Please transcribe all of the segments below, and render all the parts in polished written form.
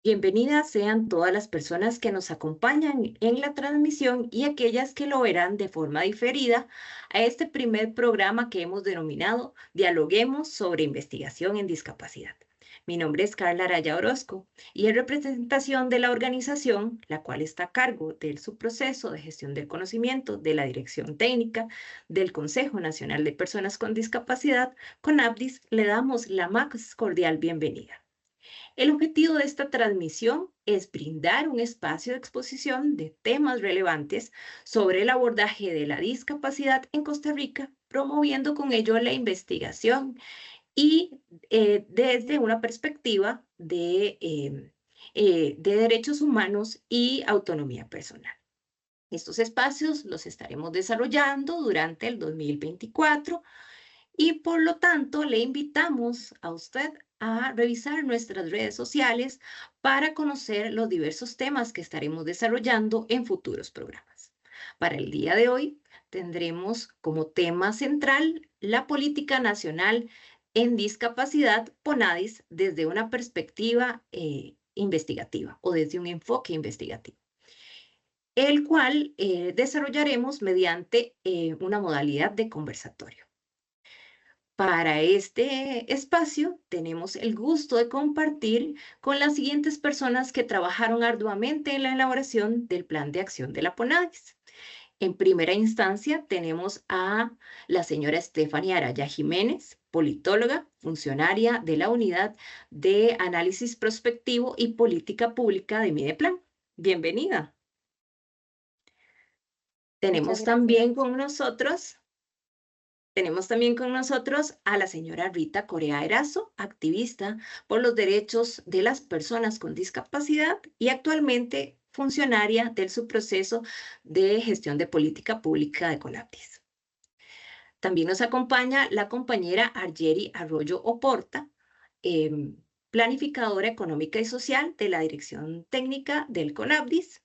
Bienvenidas sean todas las personas que nos acompañan en la transmisión y aquellas que lo verán de forma diferida a este primer programa que hemos denominado Dialoguemos sobre investigación en discapacidad. Mi nombre es Carla Araya Orozco y en representación de la organización, la cual está a cargo del subproceso de gestión del conocimiento de la Dirección Técnica del Consejo Nacional de Personas con Discapacidad, CONAPDIS, le damos la más cordial bienvenida. El objetivo de esta transmisión es brindar un espacio de exposición de temas relevantes sobre el abordaje de la discapacidad en Costa Rica, promoviendo con ello la investigación y desde una perspectiva de derechos humanos y autonomía personal. Estos espacios los estaremos desarrollando durante el 2024 y por lo tanto le invitamos a usted a revisar nuestras redes sociales para conocer los diversos temas que estaremos desarrollando en futuros programas. Para el día de hoy tendremos como tema central la política nacional en discapacidad PONADIS desde una perspectiva investigativa o desde un enfoque investigativo, el cual desarrollaremos mediante una modalidad de conversatorio. Para este espacio tenemos el gusto de compartir con las siguientes personas que trabajaron arduamente en la elaboración del plan de acción de la PONADIS. En primera instancia tenemos a la señora Estefanía Araya Jiménez, politóloga, funcionaria de la Unidad de Análisis Prospectivo y Política Pública de Mideplan. Bienvenida. Muchas Tenemos gracias. también con nosotros Tenemos también con nosotros a la señora Rita Corea Erazo, activista por los derechos de las personas con discapacidad y actualmente funcionaria del subproceso de gestión de política pública de CONAPDIS. También nos acompaña la compañera Argeri Arroyo Oporta, planificadora económica y social de la Dirección Técnica del CONAPDIS,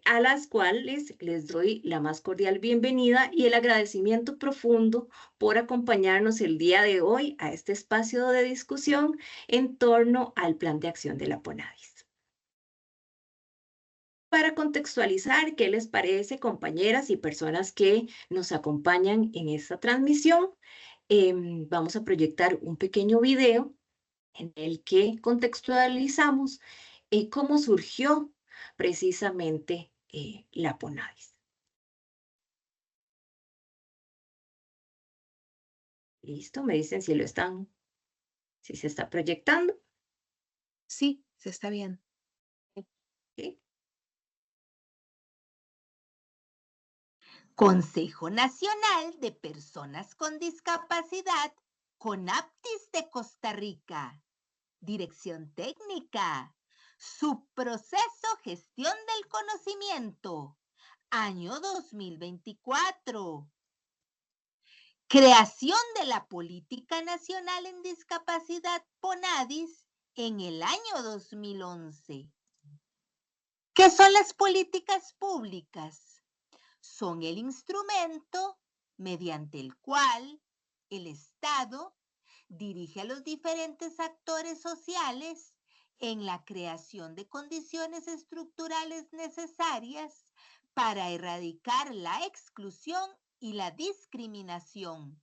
a las cuales les doy la más cordial bienvenida y el agradecimiento profundo por acompañarnos el día de hoy a este espacio de discusión en torno al plan de acción de la PONADIS. Para contextualizar, ¿qué les parece, compañeras y personas que nos acompañan en esta transmisión? Vamos a proyectar un pequeño video en el que contextualizamos cómo surgió precisamente la PONADIS. Listo, me dicen si se está proyectando. Sí, se está bien. ¿Sí? Consejo Nacional de Personas con Discapacidad, CONAPDIS de Costa Rica. Dirección Técnica. Subproceso Gestión del Conocimiento. Año 2024. Creación de la Política Nacional en Discapacidad PONADIS en el año 2011. ¿Qué son las políticas públicas? Son el instrumento mediante el cual el Estado dirige a los diferentes actores sociales en la creación de condiciones estructurales necesarias para erradicar la exclusión y la discriminación.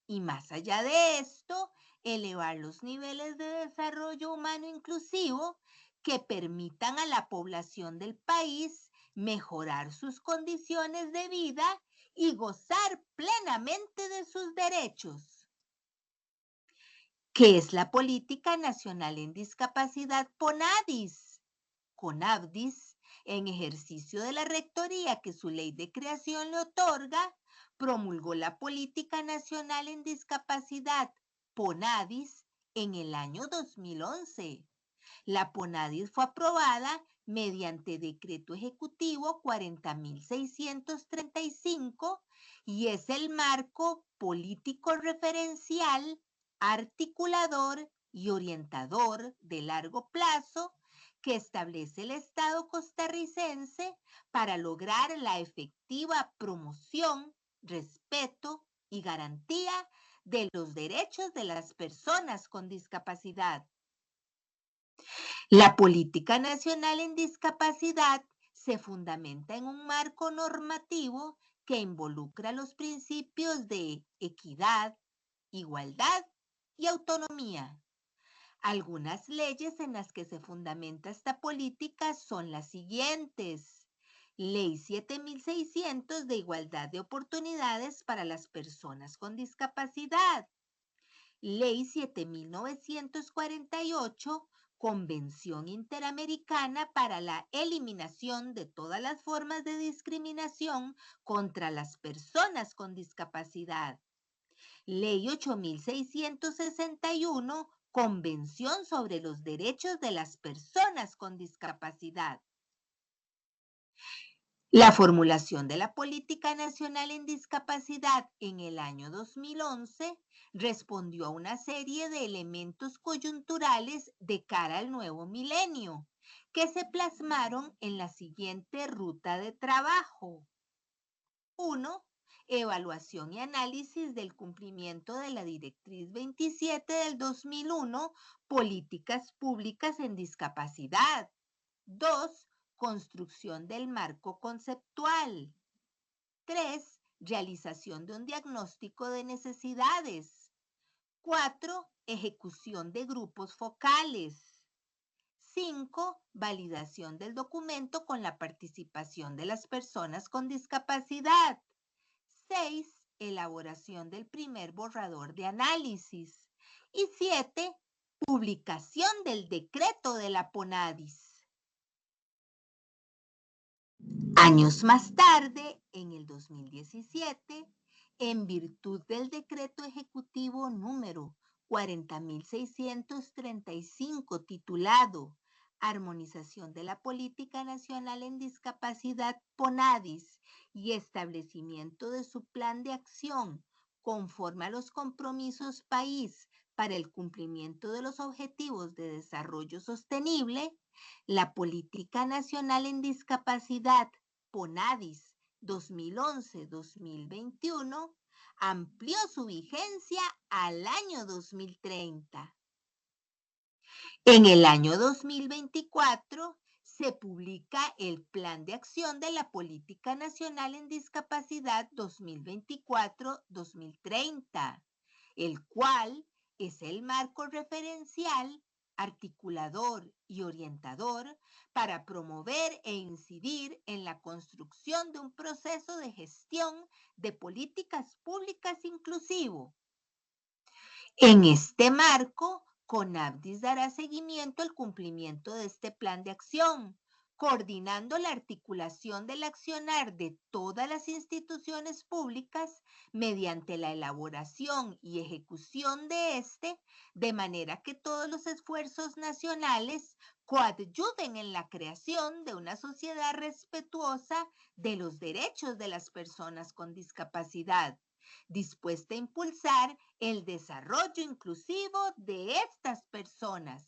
Y más allá de esto, elevar los niveles de desarrollo humano inclusivo que permitan a la población del país mejorar sus condiciones de vida y gozar plenamente de sus derechos. ¿Qué es la Política Nacional en Discapacidad PONADIS? CONAPDIS, en ejercicio de la rectoría que su ley de creación le otorga, promulgó la Política Nacional en Discapacidad PONADIS en el año 2011. La PONADIS fue aprobada mediante Decreto Ejecutivo 40.635 y es el marco político referencial, articulador y orientador de largo plazo que establece el Estado costarricense para lograr la efectiva promoción, respeto y garantía de los derechos de las personas con discapacidad. La política nacional en discapacidad se fundamenta en un marco normativo que involucra los principios de equidad, igualdad y autonomía. Algunas leyes en las que se fundamenta esta política son las siguientes. Ley 7600 de Igualdad de Oportunidades para las Personas con Discapacidad. Ley 7948, Convención Interamericana para la Eliminación de todas las formas de discriminación contra las personas con discapacidad. Ley 8661, Convención sobre los Derechos de las Personas con Discapacidad. La formulación de la Política Nacional en Discapacidad en el año 2011 respondió a una serie de elementos coyunturales de cara al nuevo milenio, que se plasmaron en la siguiente ruta de trabajo. 1. Evaluación y análisis del cumplimiento de la Directriz 27 del 2001, Políticas Públicas en Discapacidad. 2. Construcción del marco conceptual. 3. Realización de un diagnóstico de necesidades. 4. Ejecución de grupos focales. 5. Validación del documento con la participación de las personas con discapacidad. 6. Elaboración del primer borrador de análisis. Y 7. Publicación del decreto de la PONADIS. Años más tarde, en el 2017, en virtud del decreto ejecutivo número 40.635 titulado Armonización de la Política Nacional en Discapacidad PONADIS y establecimiento de su plan de acción conforme a los compromisos país para el cumplimiento de los Objetivos de Desarrollo Sostenible, la Política Nacional en Discapacidad PONADIS 2011-2021 amplió su vigencia al año 2030. En el año 2024 se publica el Plan de Acción de la Política Nacional en Discapacidad 2024-2030, el cual es el marco referencial, articulador y orientador para promover e incidir en la construcción de un proceso de gestión de políticas públicas inclusivo. En este marco, CONADIS dará seguimiento al cumplimiento de este plan de acción, coordinando la articulación del accionar de todas las instituciones públicas mediante la elaboración y ejecución de este, de manera que todos los esfuerzos nacionales coadyuven en la creación de una sociedad respetuosa de los derechos de las personas con discapacidad, dispuesta a impulsar el desarrollo inclusivo de estas personas.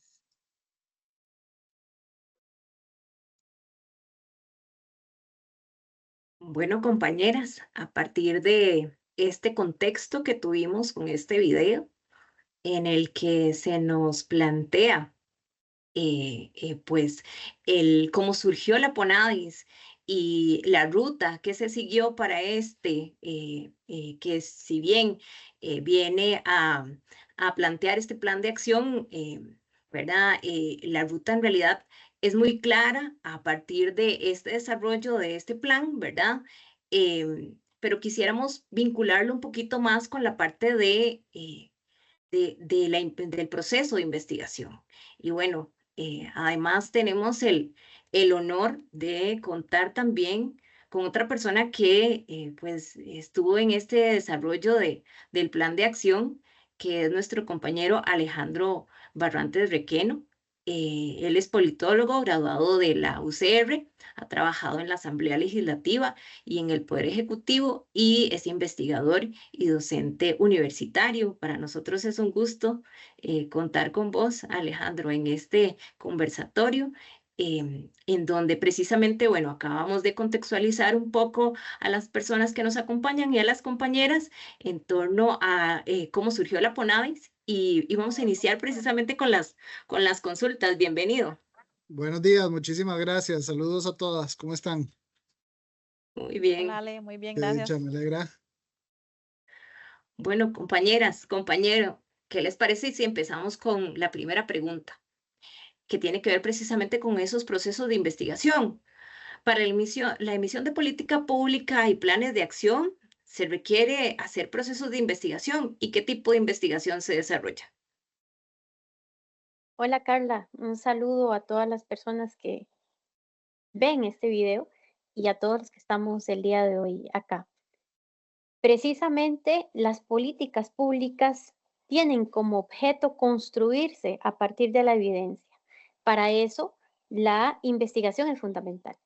Bueno, compañeras, a partir de este contexto que tuvimos con este video, en el que se nos plantea pues cómo surgió la PONADIS y la ruta que se siguió para que si bien viene a plantear este plan de acción, ¿verdad? La ruta en realidad es muy clara a partir de este desarrollo de este plan, ¿verdad? Pero quisiéramos vincularlo un poquito más con la parte del proceso de investigación. Y bueno, además tenemos el honor de contar también con otra persona que pues estuvo en este desarrollo del plan de acción, que es nuestro compañero Alejandro Barrantes Requeno. Él es politólogo, graduado de la UCR, ha trabajado en la Asamblea Legislativa y en el Poder Ejecutivo y es investigador y docente universitario. Para nosotros es un gusto contar con vos, Alejandro, en este conversatorio, en donde precisamente, bueno, acabamos de contextualizar un poco a las personas que nos acompañan y a las compañeras en torno a cómo surgió la PONADIS y vamos a iniciar precisamente con las consultas. Bienvenido. Buenos días, muchísimas gracias. Saludos a todas. ¿Cómo están? Muy bien. Hola, Ale, muy bien, Qué dicha, gracias. me alegra. Bueno, compañeras, compañero, ¿qué les parece si empezamos con la primera pregunta, que tiene que ver precisamente con esos procesos de investigación? Para la emisión de política pública y planes de acción, se requiere hacer procesos de investigación. ¿Y qué tipo de investigación se desarrolla? Hola Carla, un saludo a todas las personas que ven este video y a todos los que estamos el día de hoy acá. Precisamente las políticas públicas tienen como objeto construirse a partir de la evidencia. Para eso, la investigación es fundamental.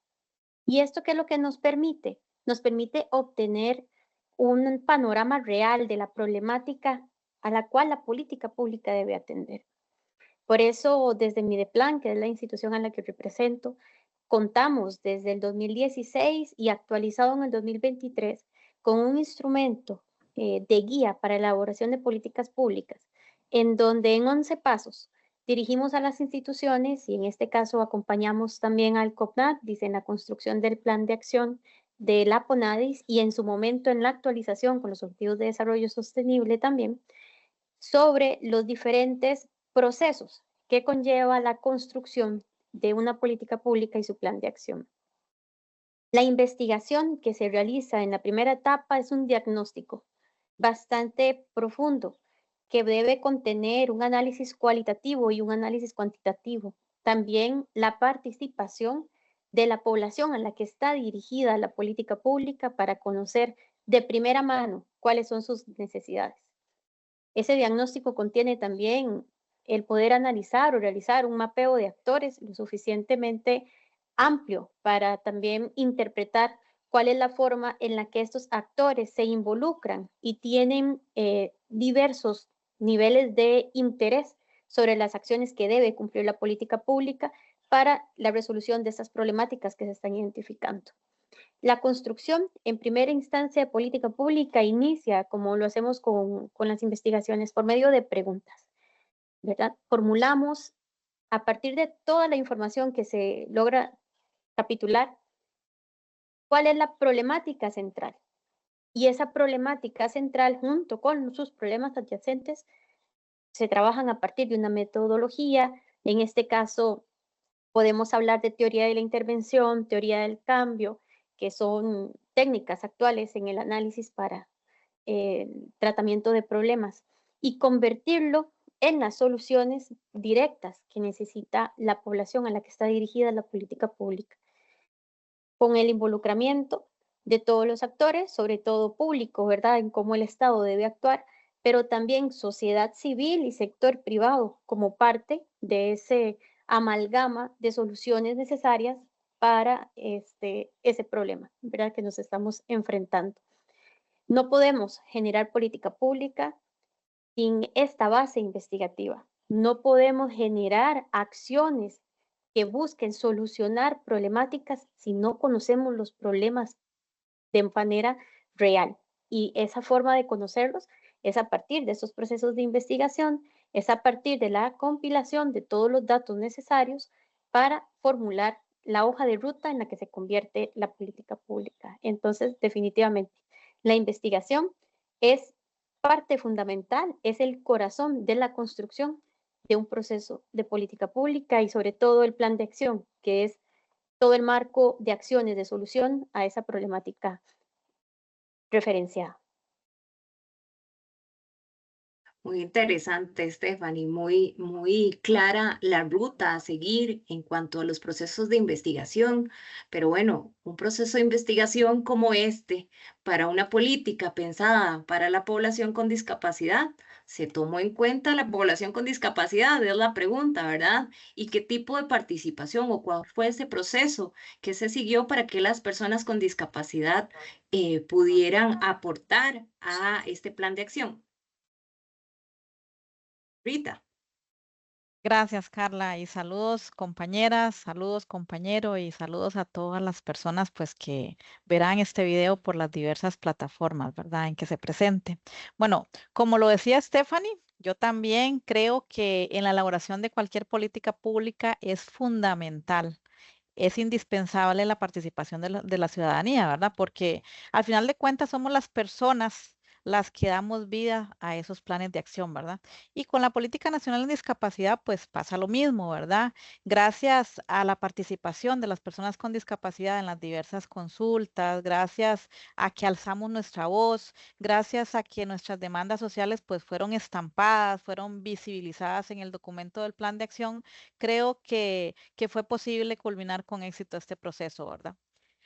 ¿Y esto qué es lo que nos permite? Nos permite obtener un panorama real de la problemática a la cual la política pública debe atender. Por eso, desde Mideplan, que es la institución a la que represento, contamos desde el 2016 y actualizado en el 2023 con un instrumento de guía para elaboración de políticas públicas, en donde en 11 pasos dirigimos a las instituciones y en este caso acompañamos también al COPNADIS en la construcción del plan de acción de la PONADIS y en su momento en la actualización con los Objetivos de Desarrollo Sostenible también sobre los diferentes procesos que conlleva la construcción de una política pública y su plan de acción. La investigación que se realiza en la primera etapa es un diagnóstico bastante profundo que debe contener un análisis cualitativo y un análisis cuantitativo. También la participación de la población a la que está dirigida la política pública para conocer de primera mano cuáles son sus necesidades. Ese diagnóstico contiene también el poder analizar o realizar un mapeo de actores lo suficientemente amplio para también interpretar cuál es la forma en la que estos actores se involucran y tienen diversos niveles de interés sobre las acciones que debe cumplir la política pública para la resolución de estas problemáticas que se están identificando. La construcción en primera instancia de política pública inicia, como lo hacemos con las investigaciones, por medio de preguntas, ¿verdad? Formulamos a partir de toda la información que se logra capitular, cuál es la problemática central. Y esa problemática central, junto con sus problemas adyacentes, se trabajan a partir de una metodología. En este caso, podemos hablar de teoría de la intervención, teoría del cambio, que son técnicas actuales en el análisis para tratamiento de problemas y convertirlo en las soluciones directas que necesita la población a la que está dirigida la política pública, con el involucramiento de todos los actores, sobre todo público, ¿verdad?, en cómo el Estado debe actuar, pero también sociedad civil y sector privado como parte de ese amalgama de soluciones necesarias para ese problema, ¿verdad?, que nos estamos enfrentando. No podemos generar política pública sin esta base investigativa. No podemos generar acciones que busquen solucionar problemáticas si no conocemos los problemas de manera real. Y esa forma de conocerlos es a partir de esos procesos de investigación, es a partir de la compilación de todos los datos necesarios para formular la hoja de ruta en la que se convierte la política pública. Entonces, definitivamente, la investigación es parte fundamental, es el corazón de la construcción de un proceso de política pública y sobre todo el plan de acción, que es todo el marco de acciones de solución a esa problemática referenciada. Muy interesante, Stephanie, muy clara la ruta a seguir en cuanto a los procesos de investigación. Pero bueno, un proceso de investigación como este, para una política pensada para la población con discapacidad, ¿se tomó en cuenta la población con discapacidad? Es la pregunta, ¿verdad? ¿Y qué tipo de participación o cuál fue ese proceso que se siguió para que las personas con discapacidad pudieran aportar a este plan de acción? Rita. Gracias, Carla, y saludos compañeras, saludos compañero y saludos a todas las personas pues que verán este video por las diversas plataformas, ¿verdad?, en que se presente. Bueno, como lo decía Stephanie, Yo también creo que en la elaboración de cualquier política pública es fundamental, es indispensable la participación de la ciudadanía, ¿verdad? Porque al final de cuentas somos las personas las que damos vida a esos planes de acción, ¿verdad? Y con la Política Nacional en Discapacidad, pues pasa lo mismo, ¿verdad? Gracias a la participación de las personas con discapacidad en las diversas consultas, gracias a que alzamos nuestra voz, gracias a que nuestras demandas sociales pues fueron estampadas, fueron visibilizadas en el documento del plan de acción, creo que fue posible culminar con éxito este proceso, ¿verdad?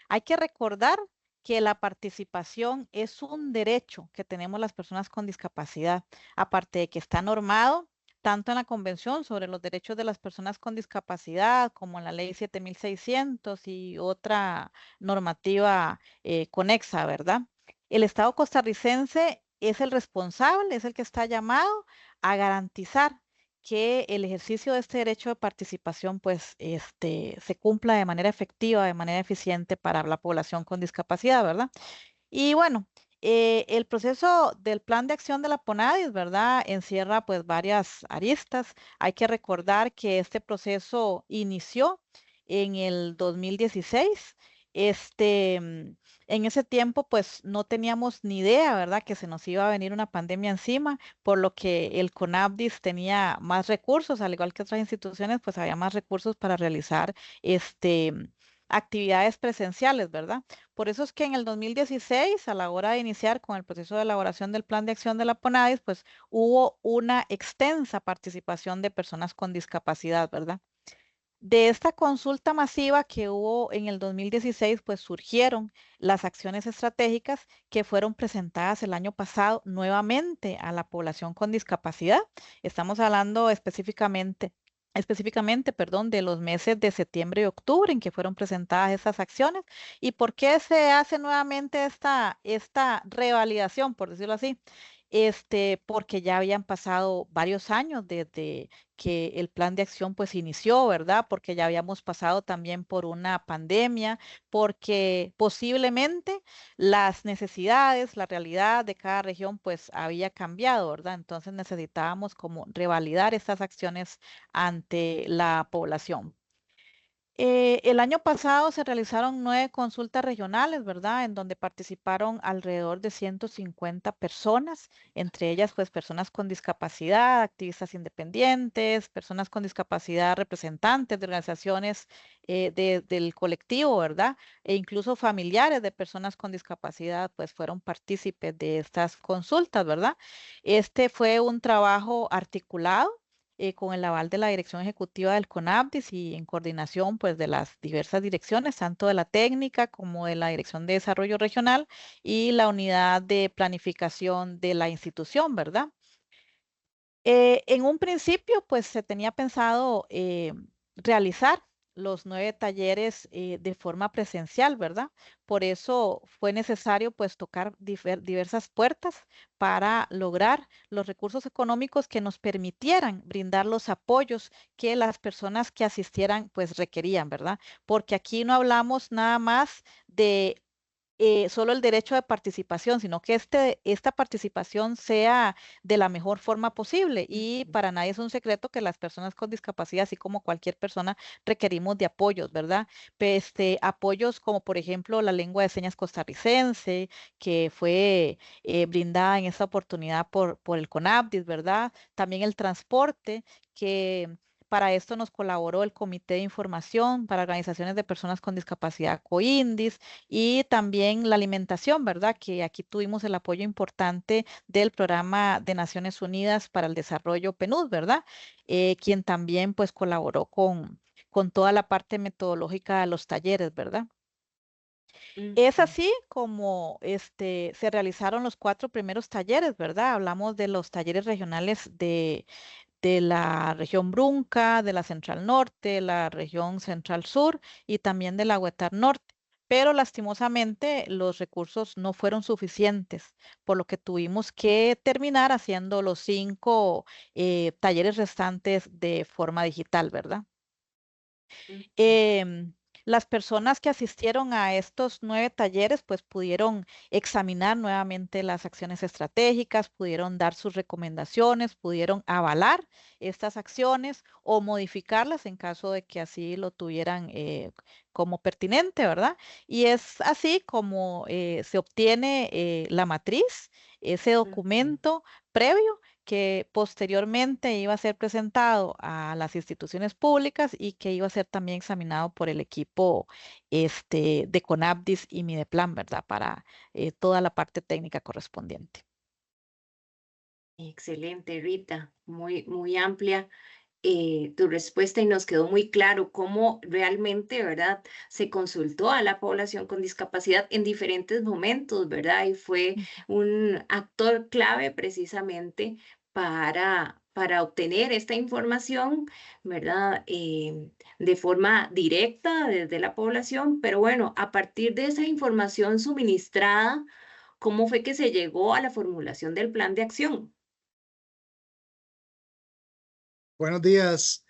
Hay que recordar que la participación es un derecho que tenemos las personas con discapacidad, aparte de que está normado tanto en la Convención sobre los Derechos de las Personas con Discapacidad como en la Ley 7600 y otra normativa conexa, ¿verdad? El Estado costarricense es el responsable, es el que está llamado a garantizar que el ejercicio de este derecho de participación pues se cumpla de manera efectiva, de manera eficiente para la población con discapacidad, ¿verdad? Y bueno, el proceso del plan de acción de la PONADIS, ¿verdad? Encierra pues varias aristas. Hay que recordar que este proceso inició en el 2016. En ese tiempo pues no teníamos ni idea, ¿verdad? Que se nos iba a venir una pandemia encima, por lo que el CONAPDIS tenía más recursos, al igual que otras instituciones, pues había más recursos para realizar actividades presenciales, ¿verdad? Por eso es que en el 2016, a la hora de iniciar con el proceso de elaboración del plan de acción de la PONADIS, pues hubo una extensa participación de personas con discapacidad, ¿verdad? De esta consulta masiva que hubo en el 2016, pues surgieron las acciones estratégicas que fueron presentadas el año pasado nuevamente a la población con discapacidad. Estamos hablando específicamente, perdón, de los meses de septiembre y octubre en que fueron presentadas estas acciones. ¿Y por qué se hace nuevamente esta revalidación, por decirlo así? Porque ya habían pasado varios años desde que el plan de acción pues inició, ¿verdad? Porque ya habíamos pasado también por una pandemia, porque posiblemente las necesidades, la realidad de cada región pues había cambiado, ¿verdad? Entonces necesitábamos como revalidar estas acciones ante la población. El año pasado se realizaron 9 consultas regionales, ¿verdad? En donde participaron alrededor de 150 personas, entre ellas pues personas con discapacidad, activistas independientes, personas con discapacidad, representantes de organizaciones del colectivo, ¿verdad? E incluso familiares de personas con discapacidad pues fueron partícipes de estas consultas, ¿verdad? Este fue un trabajo articulado con el aval de la Dirección Ejecutiva del CONAPDIS y en coordinación pues de las diversas direcciones, tanto de la técnica como de la Dirección de Desarrollo Regional y la unidad de planificación de la institución, ¿verdad? En un principio, pues se tenía pensado realizar los 9 talleres de forma presencial, ¿verdad? Por eso fue necesario pues tocar diversas puertas para lograr los recursos económicos que nos permitieran brindar los apoyos que las personas que asistieran pues requerían, ¿verdad? Porque aquí no hablamos nada más de solo el derecho de participación, sino que esta participación sea de la mejor forma posible. Y para nadie es un secreto que las personas con discapacidad, así como cualquier persona, requerimos de apoyos, ¿verdad? Apoyos como por ejemplo la lengua de señas costarricense, que fue brindada en esta oportunidad por el CONAPDIS, ¿verdad? También el transporte, que para esto nos colaboró el Comité de Información para Organizaciones de Personas con Discapacidad COINDIS y también la alimentación, ¿verdad? Que aquí tuvimos el apoyo importante del Programa de Naciones Unidas para el Desarrollo PNUD, ¿verdad? Quien también pues colaboró con toda la parte metodológica de los talleres, ¿verdad? Es así como se realizaron los 4 primeros talleres, ¿verdad? Hablamos de los talleres regionales de la región Brunca, de la Central Norte, la región Central Sur y también de la Huetar Norte. Pero lastimosamente los recursos no fueron suficientes, por lo que tuvimos que terminar haciendo los 5 talleres restantes de forma digital, ¿verdad? Em, las personas que asistieron a estos 9 talleres pues pudieron examinar nuevamente las acciones estratégicas, pudieron dar sus recomendaciones, pudieron avalar estas acciones o modificarlas en caso de que así lo tuvieran como pertinente, ¿verdad? Y es así como se obtiene la matriz, ese documento previo que posteriormente iba a ser presentado a las instituciones públicas y que iba a ser también examinado por el equipo de CONAPDIS y Mideplan, ¿verdad? Para toda la parte técnica correspondiente. Excelente, Rita, muy amplia tu respuesta y nos quedó muy claro cómo realmente, ¿verdad? Se consultó a la población con discapacidad en diferentes momentos, ¿verdad? Y fue un actor clave precisamente para obtener esta información, ¿verdad? De forma directa desde la población, pero bueno, a partir de esa información suministrada, ¿cómo fue que se llegó a la formulación del plan de acción? Buenos días.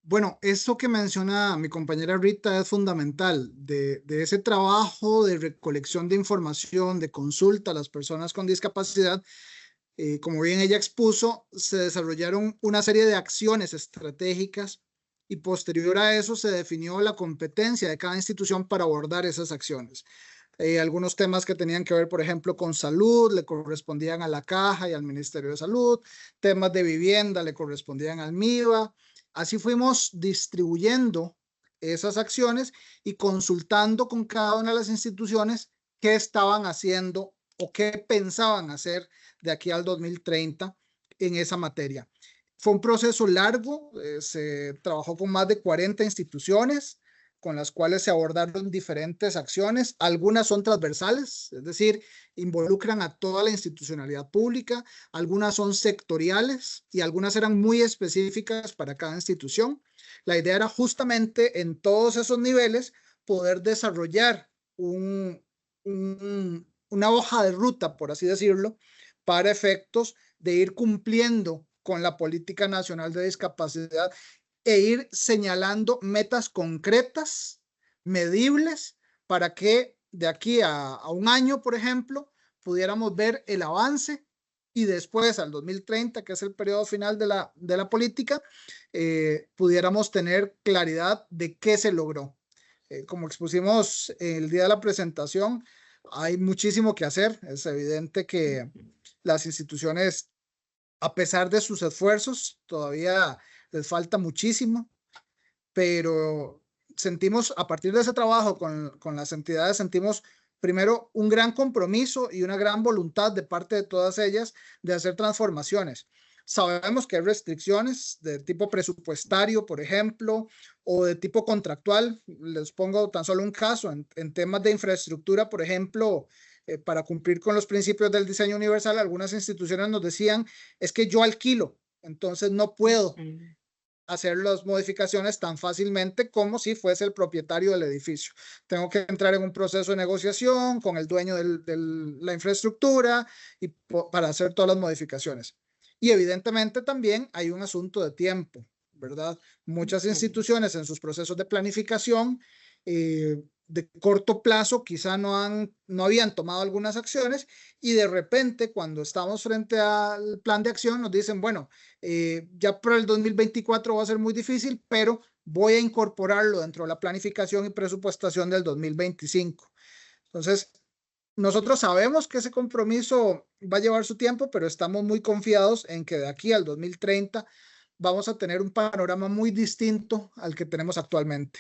Bueno, esto que menciona mi compañera Rita es fundamental, de ese trabajo de recolección de información, de consulta a las personas con discapacidad. Como bien ella expuso, se desarrollaron una serie de acciones estratégicas y posterior a eso se definió la competencia de cada institución para abordar esas acciones. Algunos temas que tenían que ver, por ejemplo, con salud, le correspondían a la Caja y al Ministerio de Salud. Temas de vivienda le correspondían al MIBA. Así fuimos distribuyendo esas acciones y consultando con cada una de las instituciones qué estaban haciendo o qué pensaban hacer de aquí al 2030 en esa materia. Fue un proceso largo, se trabajó con más de 40 instituciones, con las cuales se abordaron diferentes acciones. Algunas son transversales, es decir, involucran a toda la institucionalidad pública. Algunas son sectoriales y algunas eran muy específicas para cada institución. La idea era justamente en todos esos niveles poder desarrollar una hoja de ruta, por así decirlo, para efectos de ir cumpliendo con la Política Nacional de Discapacidad e ir señalando metas concretas, medibles, para que de aquí a un año, por ejemplo, pudiéramos ver el avance y después al 2030, que es el periodo final de la política, pudiéramos tener claridad de qué se logró. Como expusimos el día de la presentación, hay muchísimo que hacer. Es evidente que las instituciones, a pesar de sus esfuerzos, todavía les falta muchísimo, pero sentimos, a partir de ese trabajo con las entidades, sentimos primero un gran compromiso y una gran voluntad de parte de todas ellas de hacer transformaciones. Sabemos que hay restricciones de tipo presupuestario, por ejemplo, o de tipo contractual. Les pongo tan solo un caso en temas de infraestructura, por ejemplo, para cumplir con los principios del diseño universal, algunas instituciones nos decían, es que yo alquilo, entonces no puedo hacer las modificaciones tan fácilmente como si fuese el propietario del edificio. Tengo que entrar en un proceso de negociación con el dueño de la infraestructura y para hacer todas las modificaciones. Y evidentemente también hay un asunto de tiempo, ¿verdad? Muchas instituciones en sus procesos de planificación de corto plazo quizá no habían tomado algunas acciones y de repente cuando estamos frente al plan de acción nos dicen, bueno, ya para el 2024 va a ser muy difícil, pero voy a incorporarlo dentro de la planificación y presupuestación del 2025. Entonces, nosotros sabemos que ese compromiso va a llevar su tiempo, pero estamos muy confiados en que de aquí al 2030 vamos a tener un panorama muy distinto al que tenemos actualmente.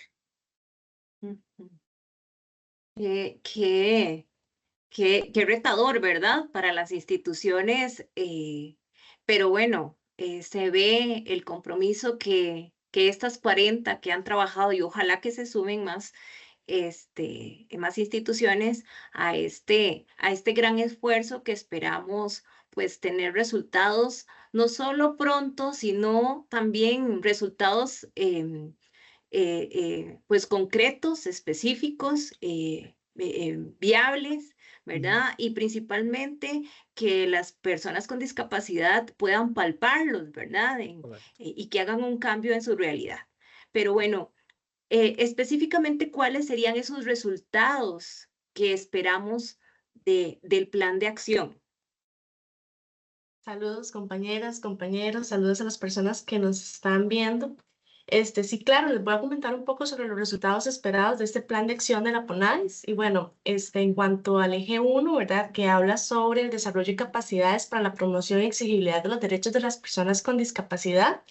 Qué retador, ¿verdad? Para las instituciones, pero bueno, se ve el compromiso que estas 40 que han trabajado y ojalá que se sumen más, más instituciones a este gran esfuerzo que esperamos pues tener resultados no solo pronto, sino también resultados pues concretos, específicos, viables, ¿verdad? Y principalmente que las personas con discapacidad puedan palparlos, ¿verdad? Y que hagan un cambio en su realidad. Pero bueno, específicamente, ¿cuáles serían esos resultados que esperamos del plan de acción? Saludos, compañeras, compañeros, saludos a las personas que nos están viendo. Sí, claro, les voy a comentar un poco sobre los resultados esperados de este plan de acción de la PONADIS. Y bueno, en cuanto al eje 1, ¿verdad? Que habla sobre el desarrollo y capacidades para la promoción y exigibilidad de los derechos de las personas con discapacidad.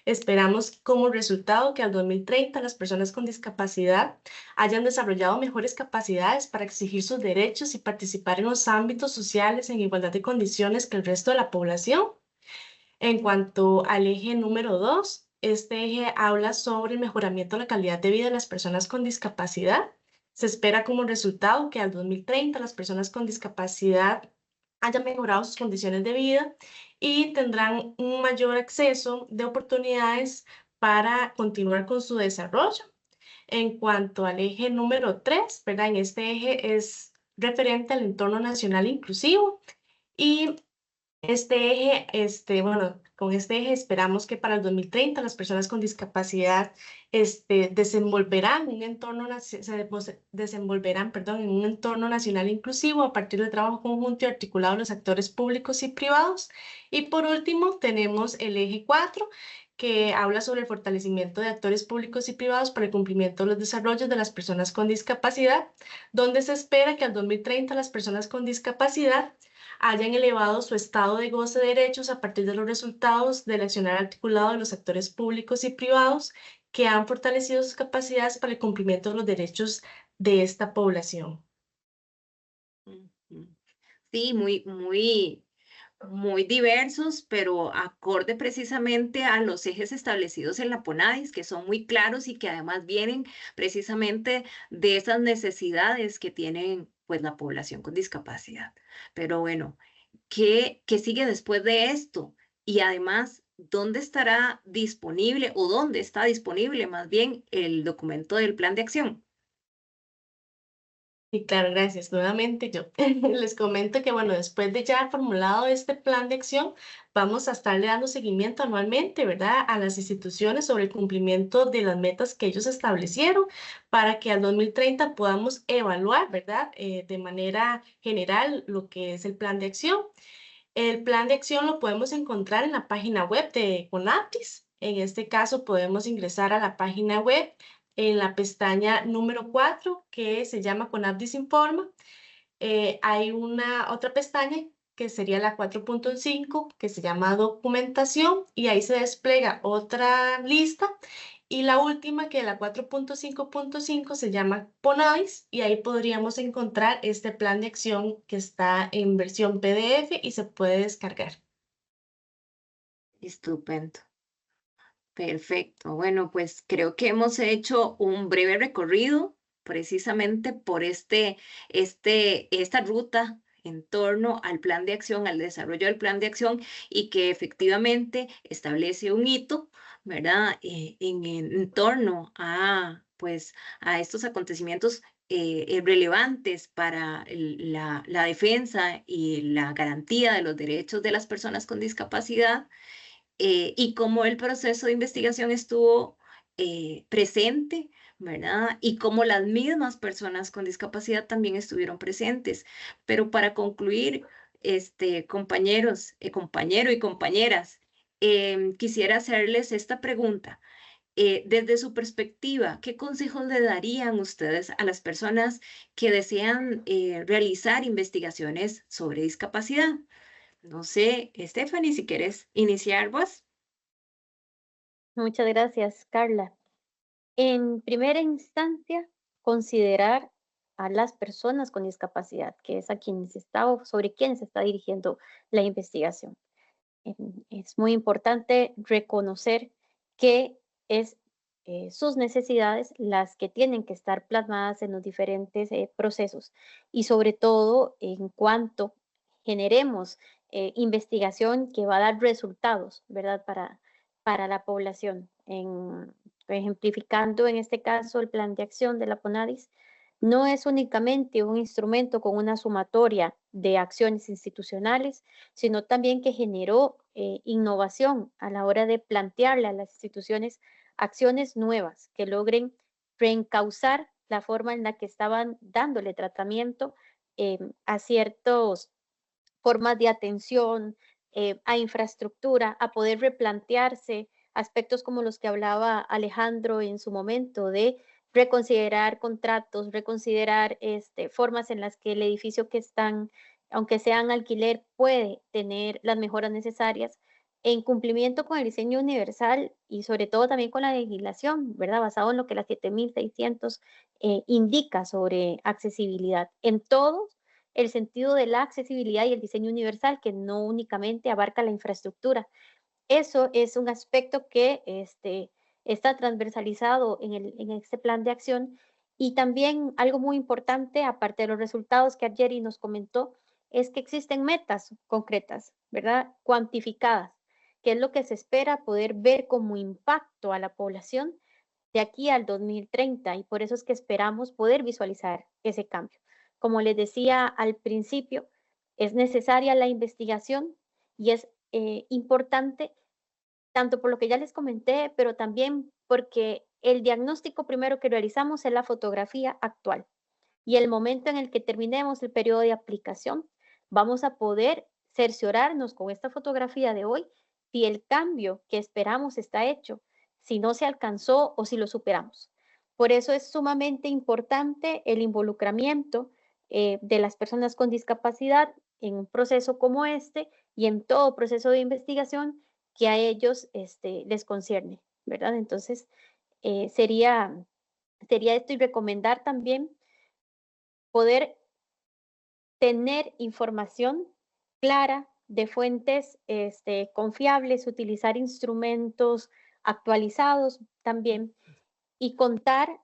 Esperamos como resultado que al 2030 las personas con discapacidad hayan desarrollado mejores capacidades para exigir sus derechos y participar en los ámbitos sociales en igualdad de condiciones que el resto de la población. En cuanto al eje número 2, este eje habla sobre el mejoramiento de la calidad de vida de las personas con discapacidad. Se espera como resultado que al 2030 las personas con discapacidad hayan mejorado sus condiciones de vida y tendrán un mayor acceso de oportunidades para continuar con su desarrollo. En cuanto al eje número 3, ¿verdad? En este eje es referente al entorno nacional inclusivo y este eje, bueno, con este eje esperamos que para el 2030 las personas con discapacidad desenvolverán un entorno, desenvolverán, perdón, en un entorno nacional inclusivo a partir del trabajo conjunto y articulado de los actores públicos y privados. Y por último, tenemos el eje 4, que habla sobre el fortalecimiento de actores públicos y privados para el cumplimiento de los desarrollos de las personas con discapacidad, donde se espera que al 2030 las personas con discapacidad hayan elevado su estado de goce de derechos a partir de los resultados del accionar articulado de los actores públicos y privados que han fortalecido sus capacidades para el cumplimiento de los derechos de esta población. Sí, muy diversos, pero acorde precisamente a los ejes establecidos en la PONADIS, que son muy claros y que además vienen precisamente de esas necesidades que tienen pues la población con discapacidad. Pero bueno, ¿qué sigue después de esto? Y además, ¿dónde estará disponible o dónde está disponible más bien el documento del plan de acción? Y claro, gracias. Nuevamente yo les comento que, bueno, después de ya formulado este plan de acción, vamos a estarle dando seguimiento anualmente, ¿verdad?, a las instituciones sobre el cumplimiento de las metas que ellos establecieron para que al 2030 podamos evaluar, ¿verdad?, de manera general lo que es el plan de acción. El plan de acción lo podemos encontrar en la página web de CONAPTIS. En este caso podemos ingresar a la página web en la pestaña número 4 que se llama CONAPTIS Informa. Hay una otra pestaña que sería la 4.5 que se llama Documentación y ahí se despliega otra lista. Y la última, que es la 4.5.5, se llama PONADIS y ahí podríamos encontrar este plan de acción que está en versión PDF y se puede descargar. Estupendo. Perfecto. Bueno, pues creo que hemos hecho un breve recorrido precisamente por esta ruta en torno al plan de acción, al desarrollo del plan de acción y que efectivamente establece un hito, ¿verdad? En torno a, pues, a estos acontecimientos relevantes para la defensa y la garantía de los derechos de las personas con discapacidad y cómo el proceso de investigación estuvo presente, ¿verdad? Y cómo las mismas personas con discapacidad también estuvieron presentes. Pero para concluir, compañeros, compañero y compañeras, quisiera hacerles esta pregunta. Desde su perspectiva, ¿qué consejos le darían ustedes a las personas que desean realizar investigaciones sobre discapacidad? No sé, Stephanie, si quieres iniciar vos. Muchas gracias, Carla. En primera instancia, considerar a las personas con discapacidad, que es a quienes está o sobre quienes se está dirigiendo la investigación. Es muy importante reconocer que es sus necesidades las que tienen que estar plasmadas en los diferentes procesos y sobre todo en cuanto generemos investigación que va a dar resultados, ¿verdad? Para la población. Ejemplificando en este caso el plan de acción de la PONADIS, no es únicamente un instrumento con una sumatoria de acciones institucionales, sino también que generó innovación a la hora de plantearle a las instituciones acciones nuevas que logren reencauzar la forma en la que estaban dándole tratamiento a ciertas formas de atención, a infraestructura, a poder replantearse aspectos como los que hablaba Alejandro en su momento, de reconsiderar contratos, reconsiderar formas en las que el edificio que están, aunque sean alquiler, puede tener las mejoras necesarias en cumplimiento con el diseño universal y sobre todo también con la legislación, ¿verdad? Basado en lo que la 7600 indica sobre accesibilidad en todos el sentido de la accesibilidad y el diseño universal, que no únicamente abarca la infraestructura. Eso es un aspecto que está transversalizado en este plan de acción. Y también algo muy importante, aparte de los resultados que Jerry nos comentó, es que existen metas concretas, ¿verdad? Cuantificadas, que es lo que se espera poder ver como impacto a la población de aquí al 2030, y por eso es que esperamos poder visualizar ese cambio. Como les decía al principio, es necesaria la investigación y es importante, tanto por lo que ya les comenté, pero también porque el diagnóstico primero que realizamos es la fotografía actual. Y el momento en el que terminemos el periodo de aplicación, vamos a poder cerciorarnos con esta fotografía de hoy si el cambio que esperamos está hecho, si no se alcanzó o si lo superamos. Por eso es sumamente importante el involucramiento de las personas con discapacidad en un proceso como este y en todo proceso de investigación que a ellos les concierne, ¿verdad? Entonces, sería esto, y recomendar también poder tener información clara de fuentes confiables, utilizar instrumentos actualizados también y contar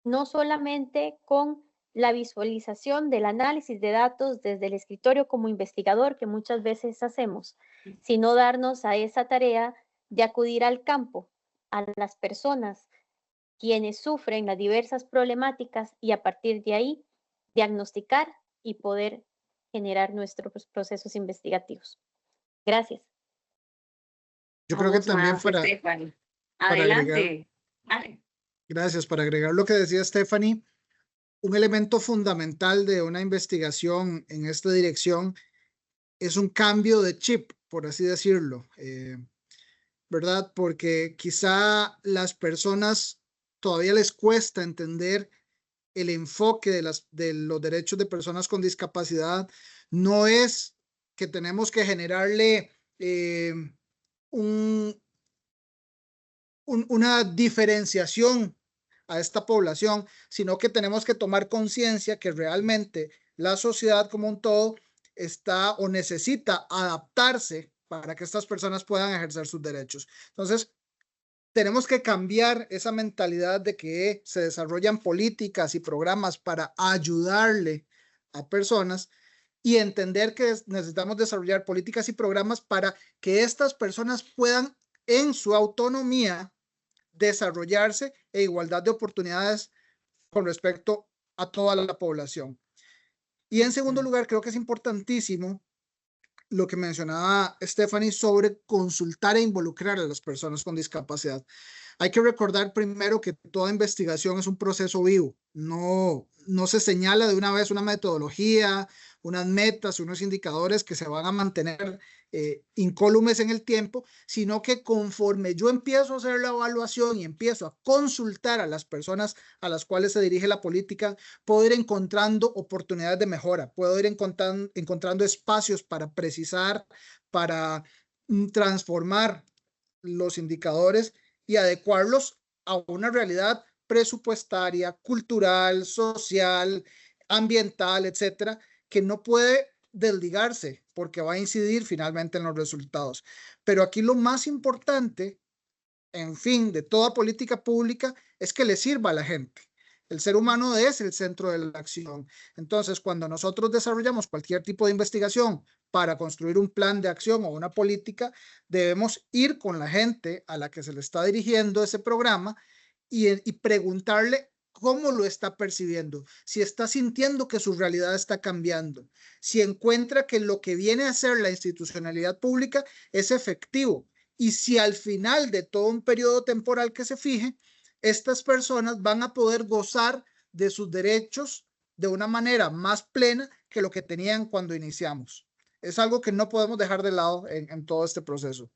no solamente con la visualización del análisis de datos desde el escritorio como investigador, que muchas veces hacemos, sino darnos a esa tarea de acudir al campo, a las personas quienes sufren las diversas problemáticas y a partir de ahí diagnosticar y poder generar nuestros procesos investigativos. Gracias. Yo creo que también para Stephanie. agregar, Adelante. Vale. gracias, para agregar lo que decía Stephanie, un elemento fundamental de una investigación en esta dirección es un cambio de chip, por así decirlo, ¿verdad? Porque quizá las personas todavía les cuesta entender el enfoque de los derechos de personas con discapacidad. No es que tenemos que generarle una diferenciación a esta población, sino que tenemos que tomar conciencia que realmente la sociedad como un todo está o necesita adaptarse para que estas personas puedan ejercer sus derechos. Entonces, tenemos que cambiar esa mentalidad de que se desarrollan políticas y programas para ayudarle a personas y entender que necesitamos desarrollar políticas y programas para que estas personas puedan en su autonomía desarrollarse e igualdad de oportunidades con respecto a toda la población. Y en segundo lugar, creo que es importantísimo lo que mencionaba Stephanie sobre consultar e involucrar a las personas con discapacidad. Hay que recordar primero que toda investigación es un proceso vivo. No se señala de una vez una metodología, unas metas, unos indicadores que se van a mantener incólumes en el tiempo, sino que conforme yo empiezo a hacer la evaluación y empiezo a consultar a las personas a las cuales se dirige la política, puedo ir encontrando oportunidades de mejora, puedo ir encontrando espacios para precisar, para transformar los indicadores y adecuarlos a una realidad presupuestaria, cultural, social, ambiental, etcétera, que no puede desligarse porque va a incidir finalmente en los resultados. Pero aquí lo más importante, en fin, de toda política pública es que le sirva a la gente. El ser humano es el centro de la acción. Entonces, cuando nosotros desarrollamos cualquier tipo de investigación para construir un plan de acción o una política, debemos ir con la gente a la que se le está dirigiendo ese programa y preguntarle cómo lo está percibiendo, si está sintiendo que su realidad está cambiando, si encuentra que lo que viene a ser la institucionalidad pública es efectivo y si al final de todo un periodo temporal que se fije, estas personas van a poder gozar de sus derechos de una manera más plena que lo que tenían cuando iniciamos. Es algo que no podemos dejar de lado en todo este proceso.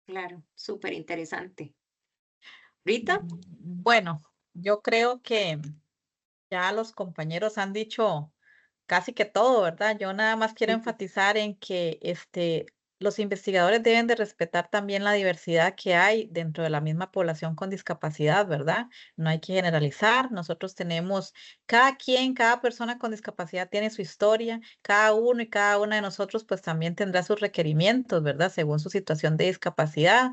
Claro, súper interesante. Rita. Bueno, yo creo que ya los compañeros han dicho casi que todo, ¿verdad? Yo nada más quiero enfatizar en que los investigadores deben de respetar también la diversidad que hay dentro de la misma población con discapacidad, ¿verdad? No hay que generalizar. Nosotros tenemos, cada persona con discapacidad tiene su historia, cada uno y cada una de nosotros pues también tendrá sus requerimientos, ¿verdad? Según su situación de discapacidad.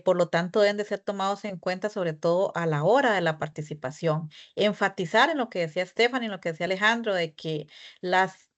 Por lo tanto, deben de ser tomados en cuenta sobre todo a la hora de la participación. Enfatizar en lo que decía Stephanie, en lo que decía Alejandro, de que las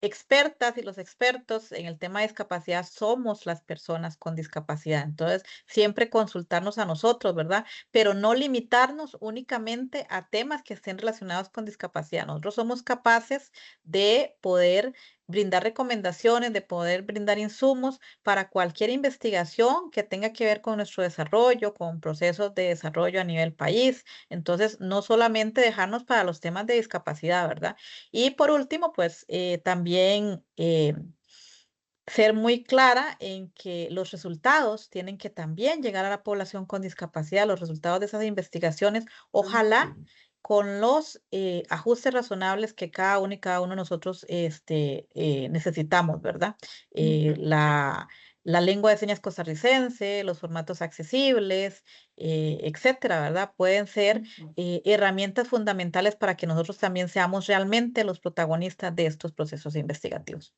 expertas y los expertos en el tema de discapacidad somos las personas con discapacidad. Entonces, siempre consultarnos a nosotros, ¿verdad? Pero no limitarnos únicamente a temas que estén relacionados con discapacidad. Nosotros somos capaces de poder brindar recomendaciones, de poder brindar insumos para cualquier investigación que tenga que ver con nuestro desarrollo, con procesos de desarrollo a nivel país. Entonces, no solamente dejarnos para los temas de discapacidad, ¿verdad? Y por último, pues también ser muy clara en que los resultados tienen que también llegar a la población con discapacidad, los resultados de esas investigaciones, ojalá con los ajustes razonables que cada uno y cada uno de nosotros necesitamos, ¿verdad? La lengua de señas costarricense, los formatos accesibles, etcétera, ¿verdad? Pueden ser herramientas fundamentales para que nosotros también seamos realmente los protagonistas de estos procesos investigativos.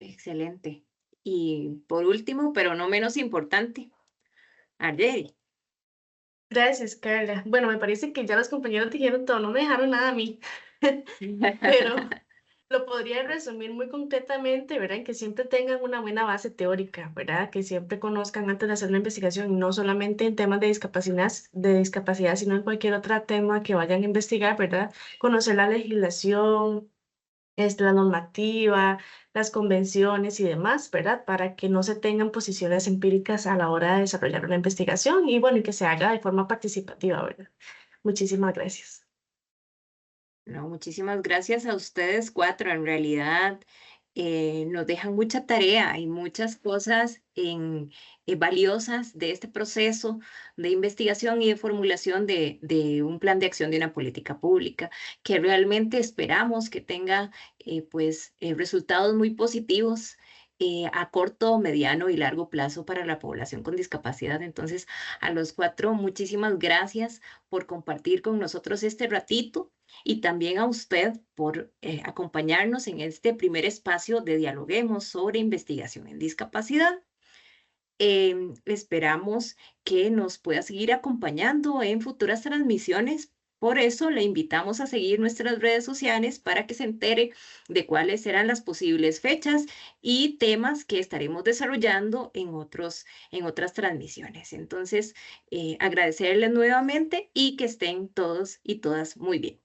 Excelente. Y por último, pero no menos importante, Argeli. Gracias, Carla. Bueno, me parece que ya los compañeros dijeron todo, no me dejaron nada a mí. Pero lo podría resumir muy concretamente, ¿verdad? En que siempre tengan una buena base teórica, ¿verdad? Que siempre conozcan antes de hacer la investigación, no solamente en temas de discapacidad, sino en cualquier otro tema que vayan a investigar, ¿verdad? Conocer la legislación, la normativa, las convenciones y demás, ¿verdad? Para que no se tengan posiciones empíricas a la hora de desarrollar una investigación y bueno, y que se haga de forma participativa, ¿verdad? Muchísimas gracias. No, muchísimas gracias a ustedes cuatro. En realidad nos dejan mucha tarea y muchas cosas valiosas de este proceso de investigación y de formulación de un plan de acción de una política pública que realmente esperamos que tenga resultados muy positivos a corto, mediano y largo plazo para la población con discapacidad. Entonces, a los cuatro, muchísimas gracias por compartir con nosotros este ratito y también a usted por acompañarnos en este primer espacio de Dialoguemos sobre investigación en discapacidad. Esperamos que nos pueda seguir acompañando en futuras transmisiones. Por eso le invitamos a seguir nuestras redes sociales para que se entere de cuáles serán las posibles fechas y temas que estaremos desarrollando en otras transmisiones. Entonces, agradecerles nuevamente y que estén todos y todas muy bien.